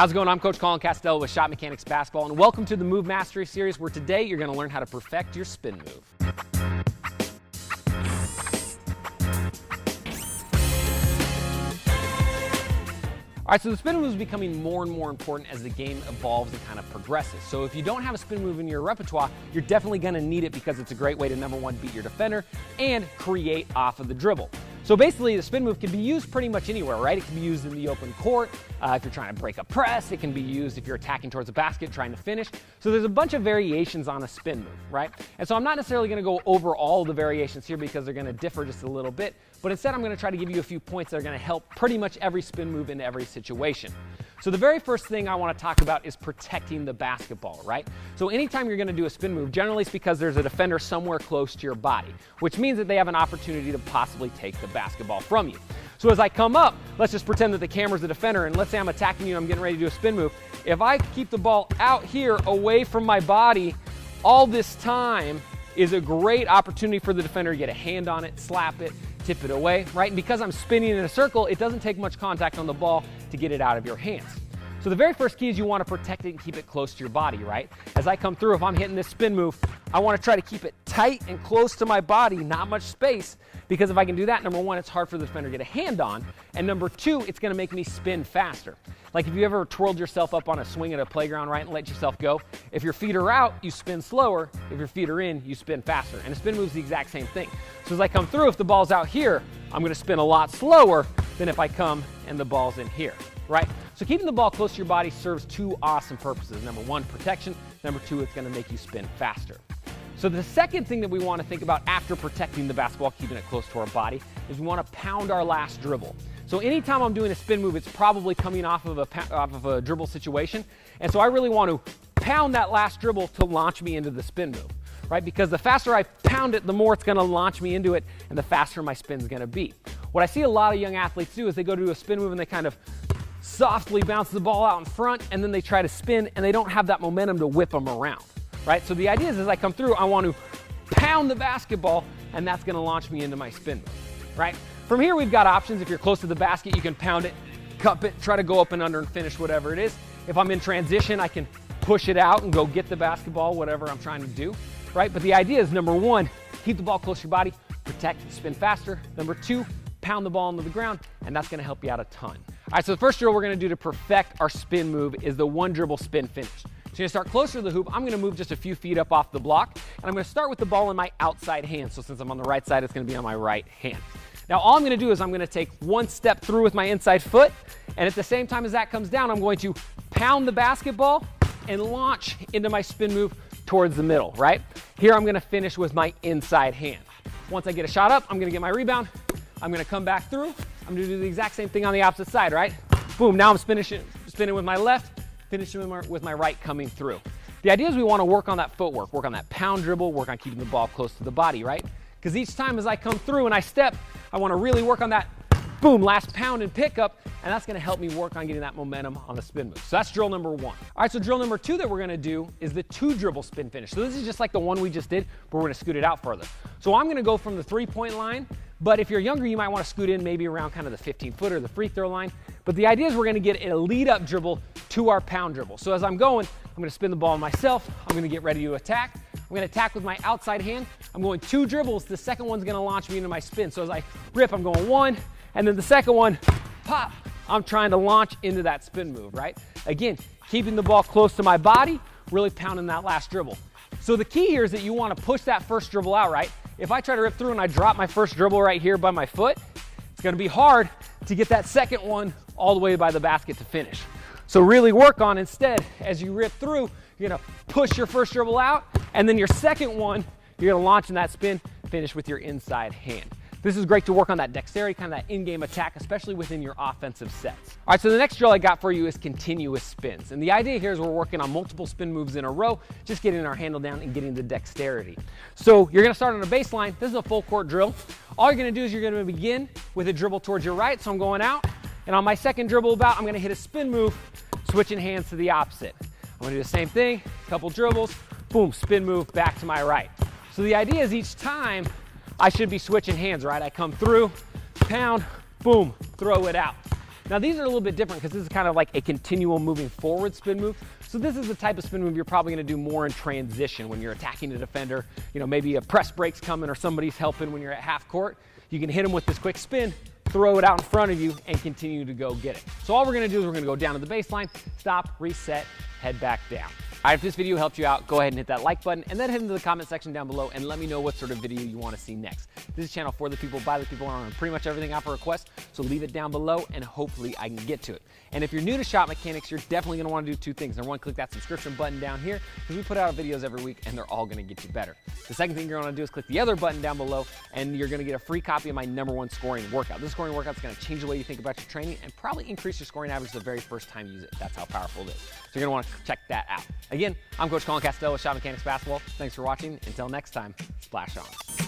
How's it going? I'm Coach Colin Castello with Shot Mechanics Basketball, and welcome to the Move Mastery Series, where today you're going to learn how to perfect your spin move. All right, so the spin move is becoming more and more important as the game evolves and kind of progresses. So if you don't have a spin move in your repertoire, you're definitely going to need it because it's a great way to, number one, beat your defender and create off of the dribble. So basically, the spin move can be used pretty much anywhere, right? It can be used in the open court, if you're trying to break a press. It can be used if you're attacking towards a basket, trying to finish. So there's a bunch of variations on a spin move, right? And so I'm not necessarily going to go over all the variations here because they're going to differ just a little bit, but instead I'm going to try to give you a few points that are going to help pretty much every spin move in every situation. So the very first thing I want to talk about is protecting the basketball, right? So anytime you're going to do a spin move, generally it's because there's a defender somewhere close to your body, which means that they have an opportunity to possibly take the basketball from you. So as I come up, let's just pretend that the camera's the defender, and let's say I'm attacking you and I'm getting ready to do a spin move. If I keep the ball out here away from my body all this time, is a great opportunity for the defender to get a hand on it, slap it, tip it away, right? And because I'm spinning in a circle, it doesn't take much contact on the ball to get it out of your hands. So the very first key is you want to protect it and keep it close to your body, right? As I come through, if I'm hitting this spin move, I want to try to keep it tight and close to my body, not much space, because if I can do that, number one, it's hard for the defender to get a hand on, and number two, it's going to make me spin faster. Like if you ever twirled yourself up on a swing at a playground, right, and let yourself go, if your feet are out, you spin slower. If your feet are in, you spin faster. And a spin move is the exact same thing. So as I come through, if the ball's out here, I'm going to spin a lot slower than if I come and the ball's in here, right? So keeping the ball close to your body serves two awesome purposes. Number one, protection. Number two, it's going to make you spin faster. So the second thing that we want to think about after protecting the basketball, keeping it close to our body, is we want to pound our last dribble. So anytime I'm doing a spin move, it's probably coming off of a dribble situation. And so I really want to pound that last dribble to launch me into the spin move, right? Because the faster I pound it, the more it's going to launch me into it, and the faster my spin's going to be. What I see a lot of young athletes do is they go to do a spin move and they kind of softly bounce the ball out in front, and then they try to spin, and they don't have that momentum to whip them around, right? So the idea is as I come through, I want to pound the basketball, and that's going to launch me into my spin move, right? From here, we've got options. If you're close to the basket, you can pound it, cup it, try to go up and under and finish whatever it is. If I'm in transition, I can push it out and go get the basketball, whatever I'm trying to do, right? But the idea is, number one, keep the ball close to your body, protect, spin faster. Number two, pound the ball into the ground, and that's going to help you out a ton. All right, so the first drill we're going to do to perfect our spin move is the one dribble spin finish. So you're going to start closer to the hoop. I'm going to move just a few feet up off the block, and I'm going to start with the ball in my outside hand. So since I'm on the right side, it's going to be on my right hand. Now all I'm going to do is I'm going to take one step through with my inside foot, and at the same time as that comes down, I'm going to pound the basketball and launch into my spin move towards the middle, right? Here I'm going to finish with my inside hand. Once I get a shot up, I'm going to get my rebound. I'm going to come back through. I'm going to do the exact same thing on the opposite side, right? Boom, now I'm spinning with my left, finishing with my right coming through. The idea is we want to work on that footwork, work on that pound dribble, work on keeping the ball close to the body, right? Because each time as I come through and I step, I want to really work on that, boom, last pound and pickup, and that's going to help me work on getting that momentum on the spin move. So that's drill number one. All right, so drill number two that we're going to do is the two dribble spin finish. So this is just like the one we just did, but we're going to scoot it out further. So I'm going to go from the three-point line, but if you're younger, you might want to scoot in maybe around kind of the 15-footer, the free throw line. But the idea is we're going to get a lead-up dribble to our pound dribble. So as I'm going, I'm going to spin the ball myself. I'm going to get ready to attack. I'm going to attack with my outside hand. I'm going two dribbles. The second one's going to launch me into my spin. So as I rip, I'm going one, and then the second one, pop. I'm trying to launch into that spin move, right? Again, keeping the ball close to my body, really pounding that last dribble. So the key here is that you want to push that first dribble out, right? If I try to rip through and I drop my first dribble right here by my foot, it's going to be hard to get that second one all the way by the basket to finish. So really work on, instead, as you rip through, you're going to push your first dribble out, and then your second one, you're going to launch in that spin, finish with your inside hand. This is great to work on that dexterity, kind of that in-game attack, especially within your offensive sets. All right, so the next drill I got for you is continuous spins. And the idea here is we're working on multiple spin moves in a row, just getting our handle down and getting the dexterity. So you're going to start on a baseline. This is a full court drill. All you're going to do is you're going to begin with a dribble towards your right. So I'm going out, and on my second dribble about, I'm going to hit a spin move, switching hands to the opposite. I'm going to do the same thing, couple dribbles, boom, spin move back to my right. So the idea is each time I should be switching hands, right? I come through, pound, boom, throw it out. Now these are a little bit different because this is kind of like a continual moving forward spin move. So this is the type of spin move you're probably going to do more in transition when you're attacking a defender. You know, maybe a press break's coming or somebody's helping when you're at half court. You can hit them with this quick spin, throw it out in front of you, and continue to go get it. So all we're going to do is we're going to go down to the baseline, stop, reset, head back down. All right, if this video helped you out, go ahead and hit that like button and then head into the comment section down below and let me know what sort of video you want to see next. This is a channel for the people, by the people, and on pretty much everything out for requests, so leave it down below and hopefully I can get to it. And if you're new to Shot Mechanics, you're definitely going to want to do two things. Number one, click that subscription button down here because we put out videos every week and they're all going to get you better. The second thing you're going to do is click the other button down below and you're going to get a free copy of my #1 scoring workout. This scoring workout is going to change the way you think about your training and probably increase your scoring average the very first time you use it. That's how powerful it is. So you're going to want to check that out. Again, I'm Coach COLLIN with Shot Mechanics Basketball. Thanks for watching. Until next time, splash on.